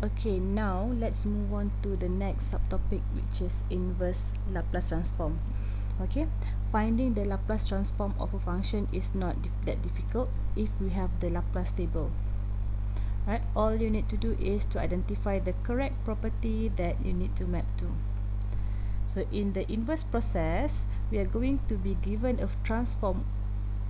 Okay, now let's move on to the next subtopic, which is inverse Laplace transform. Okay, finding the Laplace transform of a function is not that difficult if we have the Laplace table. Right, all you need to do is to identify the correct property that you need to map to. So in the inverse process, we are going to be given a transform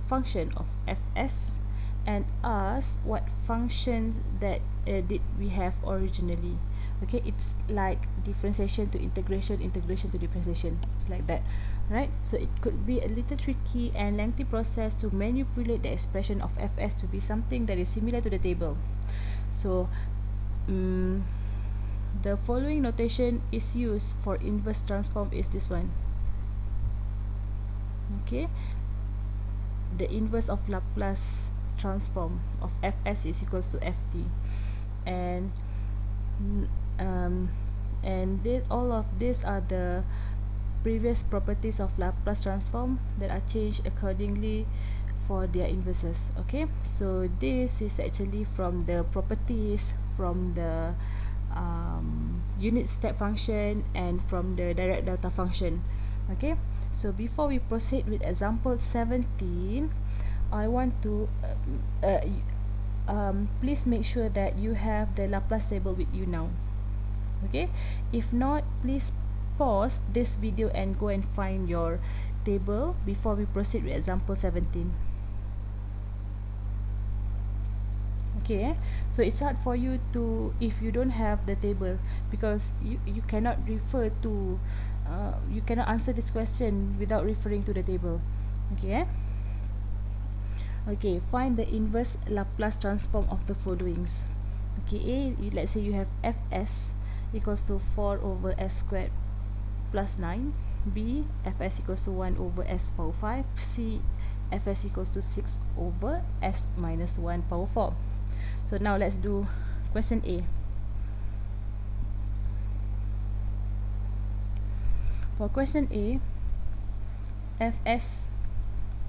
function of fs and ask what functions that did we have originally. Okay, it's like differentiation to integration, integration to differentiation. It's like that, right? So it could be a little tricky and lengthy process to manipulate the expression of fs to be something that is similar to the table. So the following notation is used for inverse transform is this one. Okay, the inverse of Laplace transform of fs is equals to ft, and all of these are the previous properties of Laplace transform that are changed accordingly for their inverses. Okay, so this is actually from the properties from the unit step function and from the direct delta function. Okay, so before we proceed with example 17, I want to please make sure that you have the Laplace table with you now. Okay, if not, please pause this video and go and find your table before we proceed with example 17. Okay, so it's hard for you to, if you don't have the table, because you cannot refer to you cannot answer this question without referring to the table. Okay, okay, find the inverse Laplace transform of the followings. Okay, let's say you have fs equals to 4 over s squared plus 9. B, fs equals to 1 over s power 5. C, fs equals to 6 over s minus 1 power 4. So now let's do question A. For question A, fs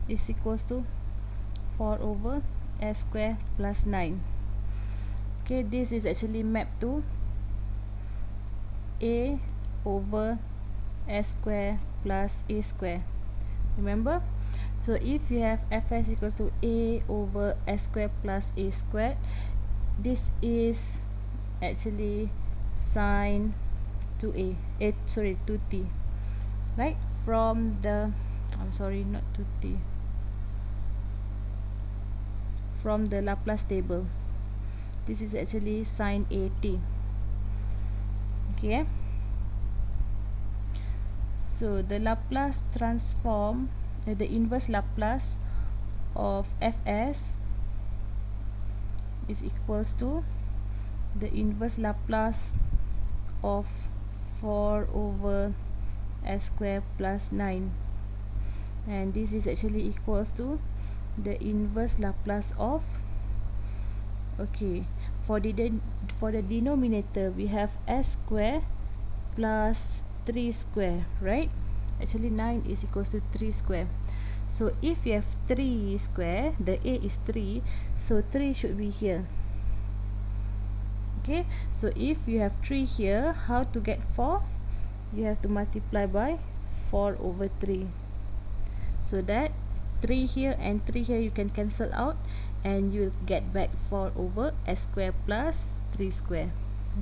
is equals to 4 over s square plus 9. Okay, this is actually mapped to a over s square plus a square. Remember? So if you have fs equals to a over s square plus a squared, this is actually sine 2t, right? From the, I'm sorry, not 2t, from the Laplace table, this is actually sine at. Okay, so the Laplace transform, the inverse Laplace of fs is equals to the inverse Laplace of 4 over s square plus 9, and this is actually equals to the inverse Laplace of, okay, for the denominator we have s square plus 3 square, right? Actually 9 is equals to 3 square. So if you have 3 square, the a is 3, so 3 should be here. Okay, so if you have 3 here, how to get 4? You have to multiply by 4 over 3. So that 3 here and 3 here you can cancel out, and you'll get back 4 over s square plus 3 square.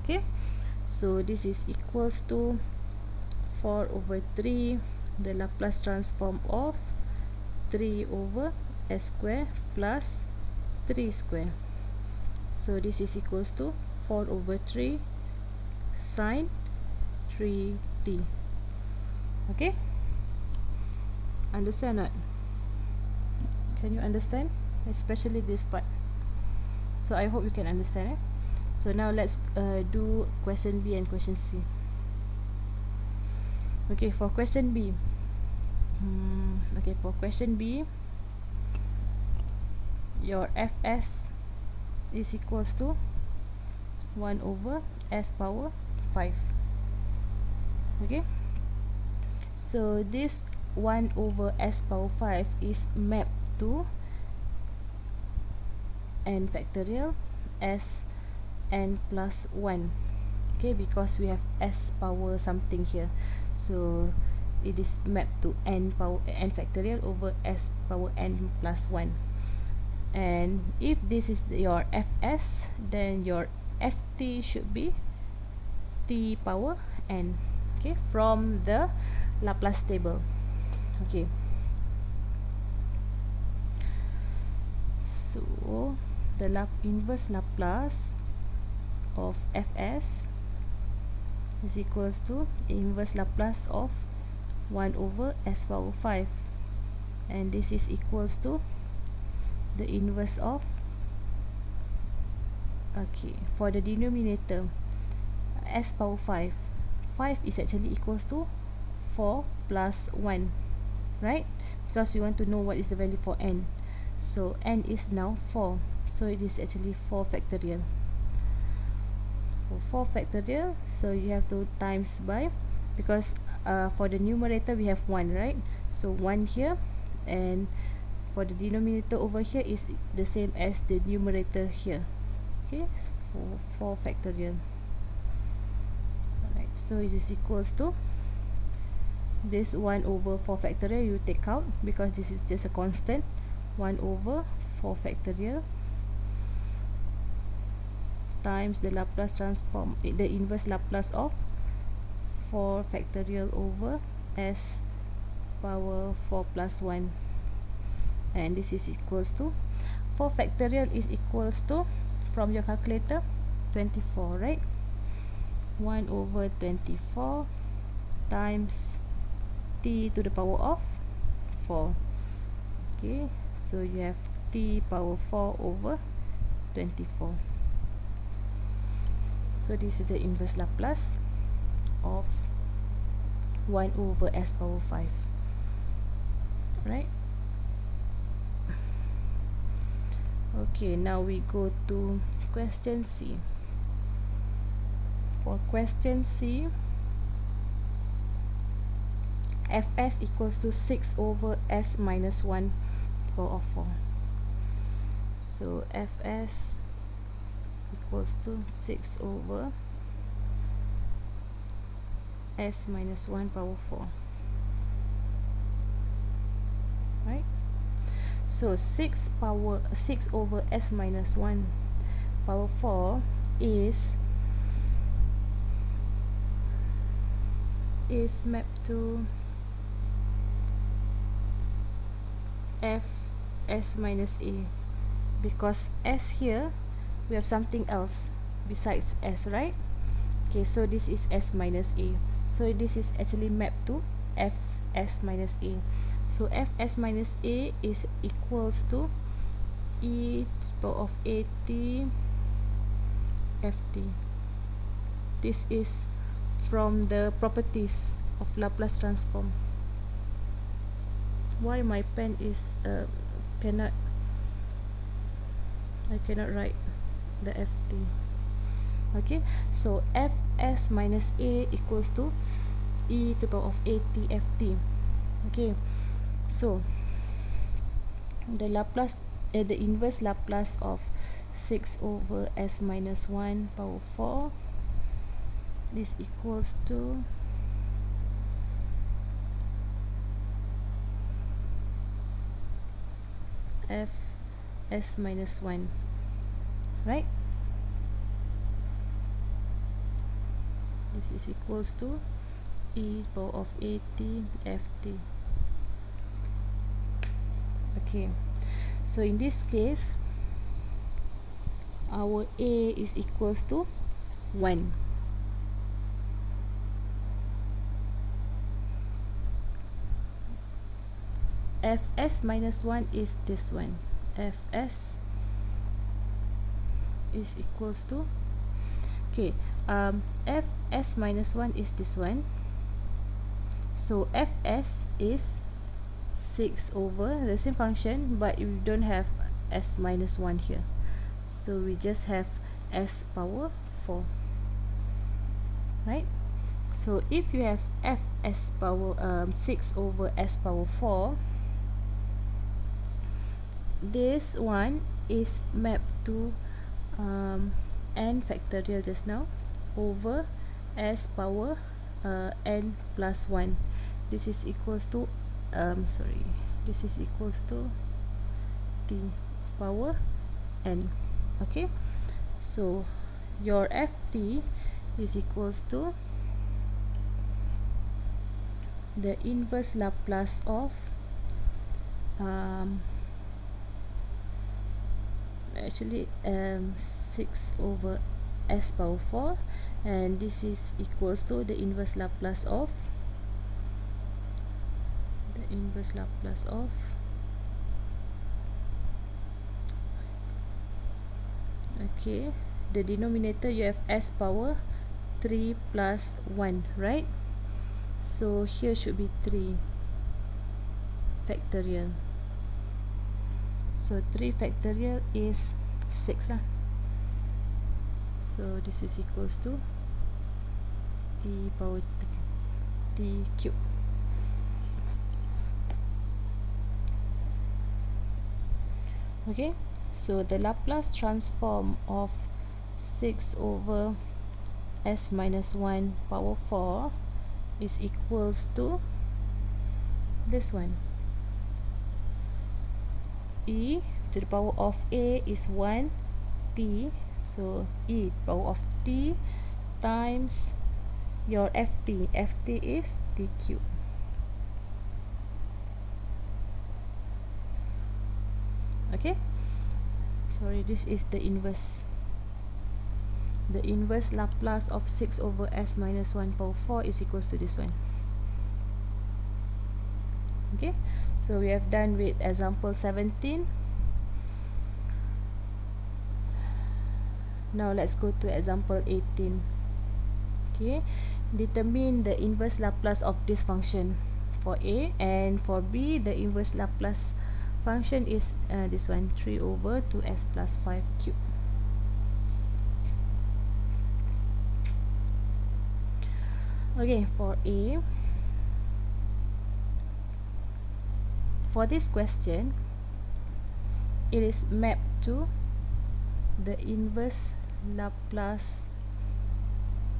Okay, so this is equals to 4 over 3, the Laplace transform of 3 over s square plus 3 square. So this is equals to 4 over 3 sine 3t. Okay, understand not? Can you understand? Especially this part. So I hope you can understand. So now let's do question B and question C. Okay, for question B, okay, for question B, your fs is equals to 1 over s power 5. Okay, so this 1 over s power 5 is mapped to n factorial s n plus 1. Okay, because we have s power something here, so it is mapped to n power n factorial over s power n plus 1. And if this is your fs, then your ft should be t power n, okay, from the Laplace table. Okay, so the inverse Laplace of fs is equals to inverse Laplace of 1 over s power 5, and this is equals to the inverse of, okay, for the denominator s power 5 is actually equals to 4 plus 1, right? Because we want to know what is the value for n, so n is now 4, so it is actually 4 factorial. For 4 factorial, so you have to times by, because for the numerator we have 1, right? So 1 here, and for the denominator over here is the same as the numerator here. Okay, for 4 factorial. Alright, so it is equals to this 1 over 4 factorial, you take out because this is just a constant. 1 over 4 factorial times the Laplace transform, the inverse Laplace of 4 factorial over s power 4 plus 1, and this is equals to 4 factorial is equals to, from your calculator, 24, right? 1 over 24 times t to the power of 4. Okay, so you have t power 4 over 24. So this is the inverse Laplace of 1 over s power 5, right? Okay, now we go to question C. For question C, fs equals to 6 over s minus 1 power of 4. So fs equals to 6 over s minus 1 power 4, right? So 6 over s minus 1 power 4 is mapped to f s minus a, because s here we have something else besides s, right? Okay, so this is s minus a, so this is actually mapped to f s minus a. So f s minus a is equals to e to the power of at ft. This is from the properties of Laplace transform. Why my pen is I cannot write the ft. Okay, so fs minus a equals to e to the power of at ft. Okay, so the Laplace, the inverse Laplace of 6 over s minus 1 power 4, this equals to f s minus 1, right? This is equals to e power of at ft. Okay, so in this case our a is equals to 1. fs minus 1 is this one. Fs is equals to, okay, fs minus 1 is this one, so fs is 6 over the same function, but we don't have s minus 1 here, so we just have s power 4, right? So if you have fs power 6 over s power 4, this one is mapped to n factorial just now over s power n plus 1. This is equals to this is equals to t power n. Okay, so your ft is equals to the inverse Laplace of actually 6 over s power 4, and this is equals to the inverse Laplace of okay, the denominator you have s power 3 plus 1, right? So here should be 3 factorial. So 3 factorial is 6 lah. So this is equals to t power 3 t cube. Okay, so the Laplace transform of 6 over s minus 1 power 4 is equals to this one. E to the power of a is 1 t, so e to the power of t times your ft is t cube. Okay, sorry, this is the inverse Laplace of 6 over s minus 1 power 4 is equals to this one. Okay, so we have done with example 17. Now let's go to example 18. Okay, determine the inverse Laplace of this function for a, and for b the inverse Laplace function is this one, 3 over 2s plus 5 cube. Okay, for a, for this question, it is mapped to the inverse Laplace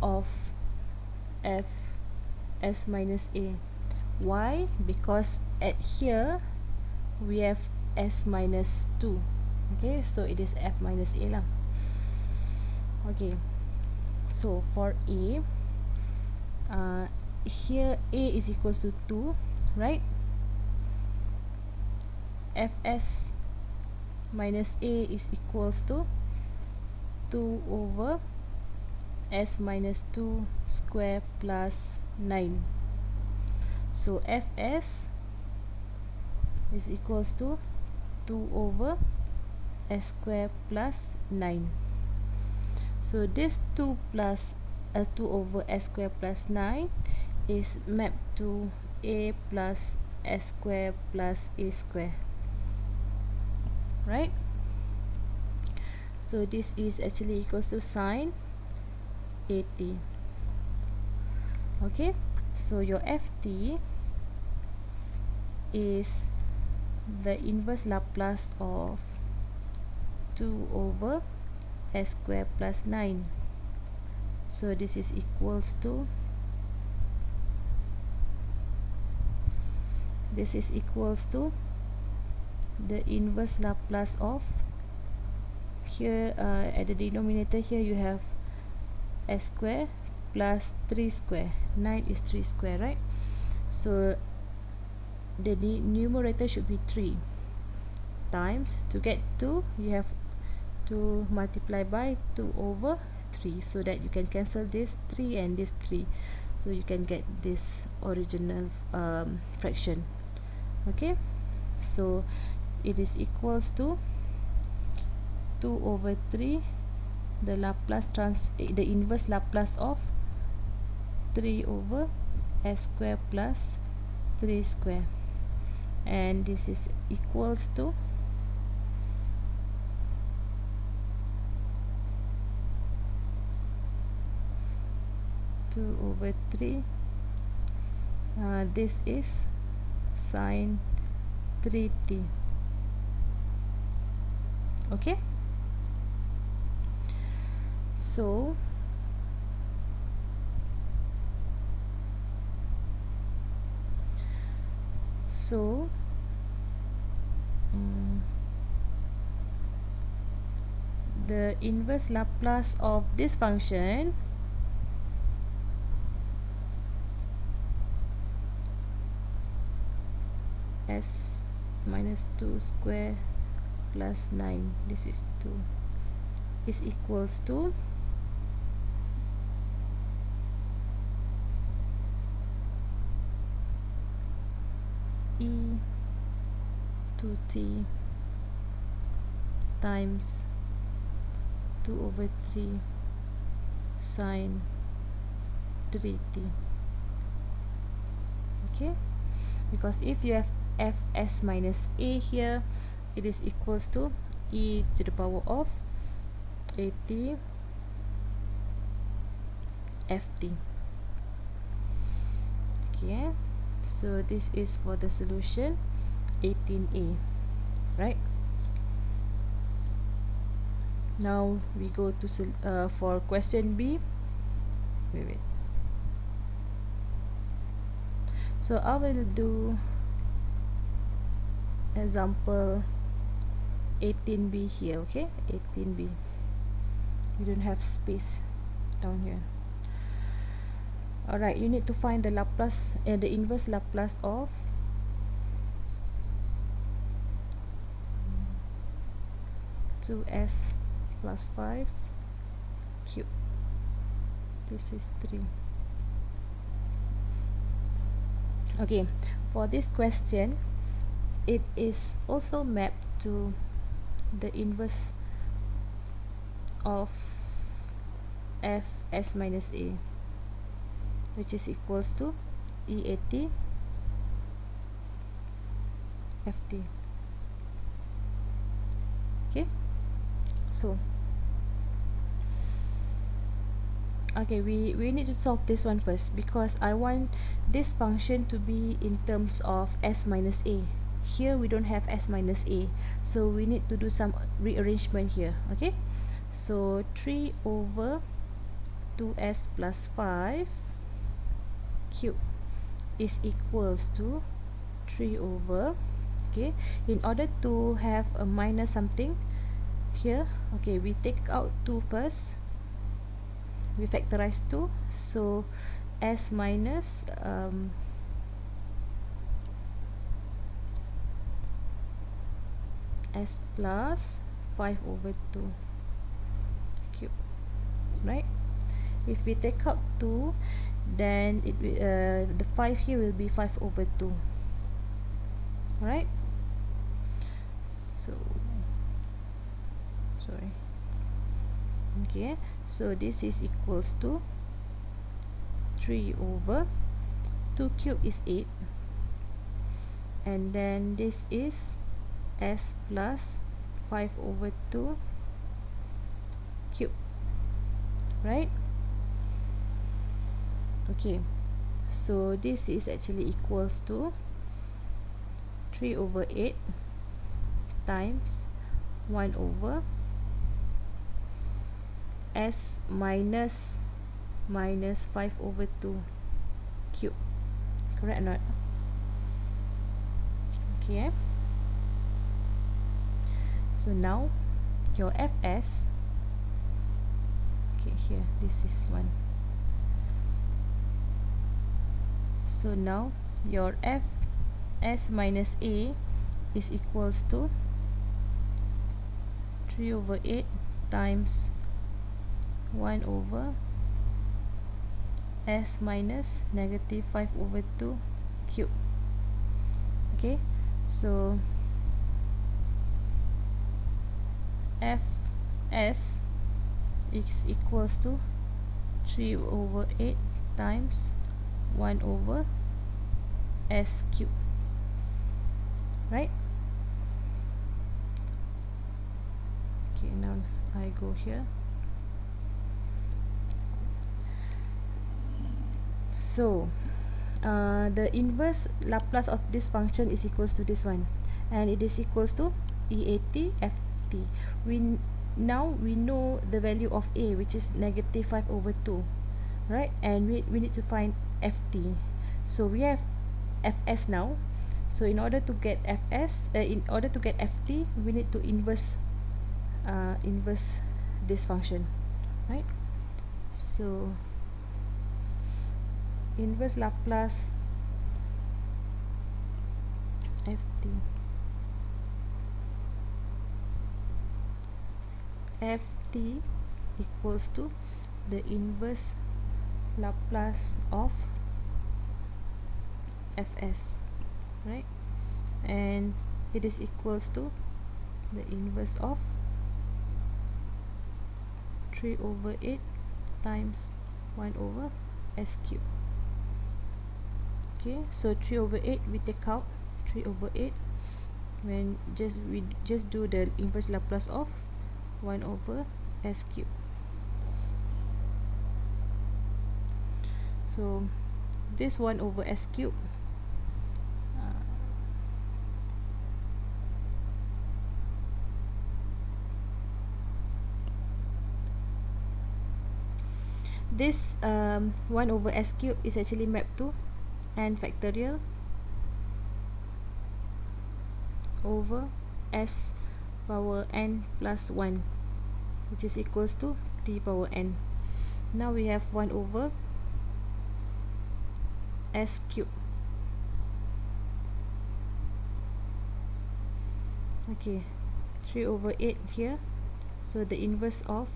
of f s minus a. Why? Because at here we have s minus 2. Okay, so it is f minus a lah. Okay, so for a, here a is equals to 2, right? fs minus a is equals to 2 over s minus 2 square plus 9. So fs is equals to 2 over s square plus 9. So this 2 plus 2 over s square plus 9 is mapped to a plus s square plus a square, right? So this is actually equals to sine 80. Okay, so your ft is the inverse Laplace of 2 over s square plus 9. So this is equals to the inverse Laplace of, here at the denominator here you have s square plus 3 square. 9 is 3 square, right? So the numerator should be 3 times, to get 2 you have to multiply by 2 over 3, so that you can cancel this 3 and this 3, so you can get this original fraction. Okay, so it is equals to 2 over 3 the inverse Laplace of 3 over s square plus 3 square, and this is equals to 2 over 3, this is sine 3t. Okay, So the inverse Laplace of this function s minus 2 square plus 9, this is 2, is equals to e 2t times 2/3 sine 3t. Okay, because if you have fs minus a here, it is equals to e to the power of at ft. Okay, so this is for the solution 18a, right? Now we go to for question B. Wait. So I will do example 18b here. Okay, 18b. You don't have space down here. Alright, you need to find the Laplace and the inverse Laplace of (2s plus 5 cube). This is 3. Okay, for this question, it is also mapped to the inverse of fs minus a, which is equals to e at ft. Okay, so okay, we need to solve this one first, because I want this function to be in terms of s minus a. Here we don't have s minus a, so we need to do some rearrangement here. Okay, so 3/2s plus 5 cube is equals to 3/, okay, in order to have a minus something here, okay, we take out 2 first, we factorize 2, so s minus s plus 5/2 cube, right? If we take out 2, then it the 5 here will be 5/2. Alright, so sorry, okay, so this is equals to 3/2 cube is 8, and then this is s plus 5/2 cube, right? Okay, so this is actually equals to 3/8 times 1/s minus 5/2 cube, correct or not? Okay, so now your fs, okay, here this is 1, so now your fs minus a is equals to 3/8 times 1/s minus negative 5/2 cube. Okay, so fs is equals to 3/8 times 1/s cube, right? Okay, now I go here. So the inverse Laplace of this function is equals to this one, and it is equals to e at ft. now we know the value of a, which is negative 5 over 2, right? And we need to find ft. So we have fs now. So in order to get in order to get ft, we need to inverse this function, right? So inverse Laplace ft. ft equals to the inverse Laplace of fs, right? And it is equals to the inverse of 3 over 8 times 1 over s cube. Okay, so 3 over 8, we take out 3 over 8 when we just do the inverse Laplace of 1 over s cube. So this 1 over s cube this 1 over s cube is actually mapped to n factorial over s power n plus 1, which is equals to t power n. Now we have 1 over s cube. Okay, 3 over 8 here. So the inverse of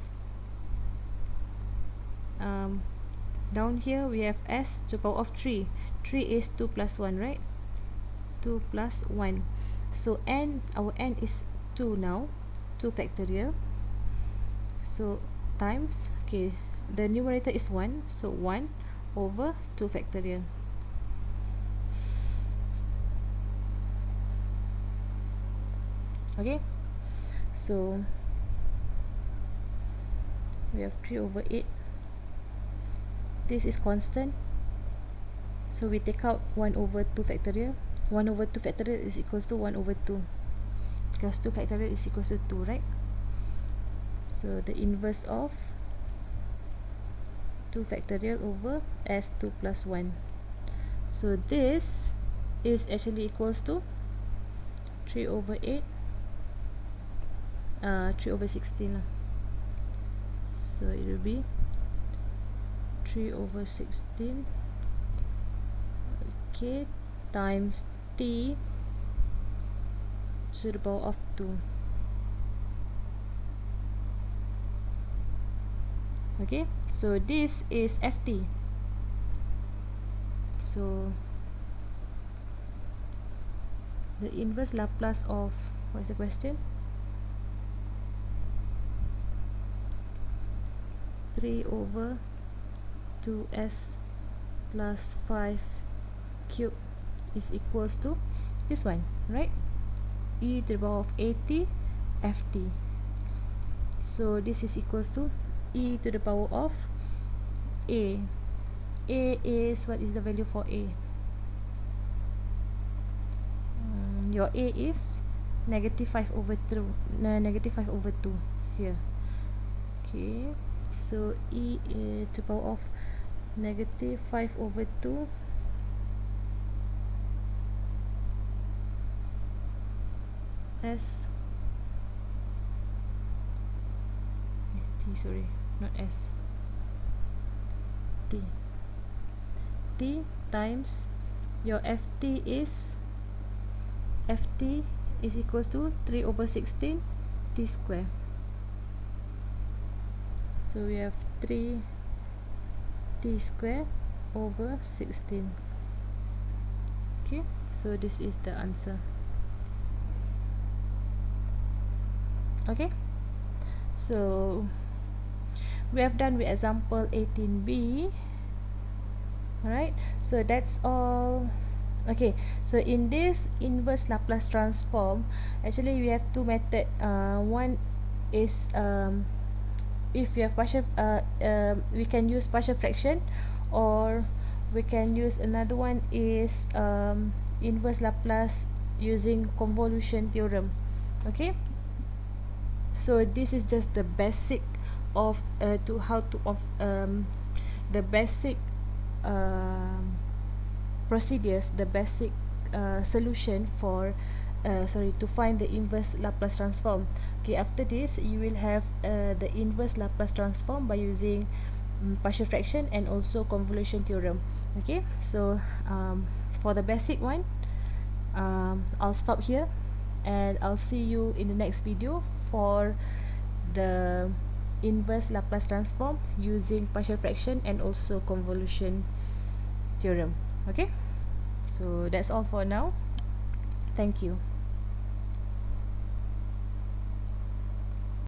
down here we have s to the power of 3. 3 is 2 plus 1, right? 2 plus 1. So n, our n is 2 now, 2 factorial. So times, okay, the numerator is 1, so 1 over 2 factorial. Okay, so we have 3 over 8. This is constant, so we take out 1 over 2 factorial. 1 over 2 factorial is equals to 1 over 2, because 2 factorial is equals to 2, right? So the inverse of 2 factorial over s2 plus 1. So this is actually equals to 3 over 8, 3 over 16 lah. So it will be 3 over 16, okay, times t to the power of 2. Okay, so this is ft. So the inverse Laplace of, what is the question? 3 over 2s plus 5 cube is equals to this one, right? E to the power of 80 ft. So this is equals to e to the power of a. A is, what is the value for a? Your a is negative 5 over 2, negative 5 over 2 here. Okay, so e to the power of negative 5 over 2 s t, sorry, not s, t times your ft is equals to 3 over 16 t square. So we have 3 t square over 16. Okay, so this is the answer. Okay, so we have done with example 18b. Alright, so that's all. Okay, so in this inverse Laplace transform, actually we have two methods. One is if you have partial, we can use partial fraction, or we can use another one is inverse Laplace using convolution theorem. Okay, So this is just the basic of to how to of the basic procedures, the basic solution for to find the inverse Laplace transform. Okay, after this you will have the inverse Laplace transform by using partial fraction and also convolution theorem. Okay, so for the basic one, I'll stop here and I'll see you in the next video for the inverse Laplace transform using partial fraction and also convolution theorem. Okay, so that's all for now. Thank you.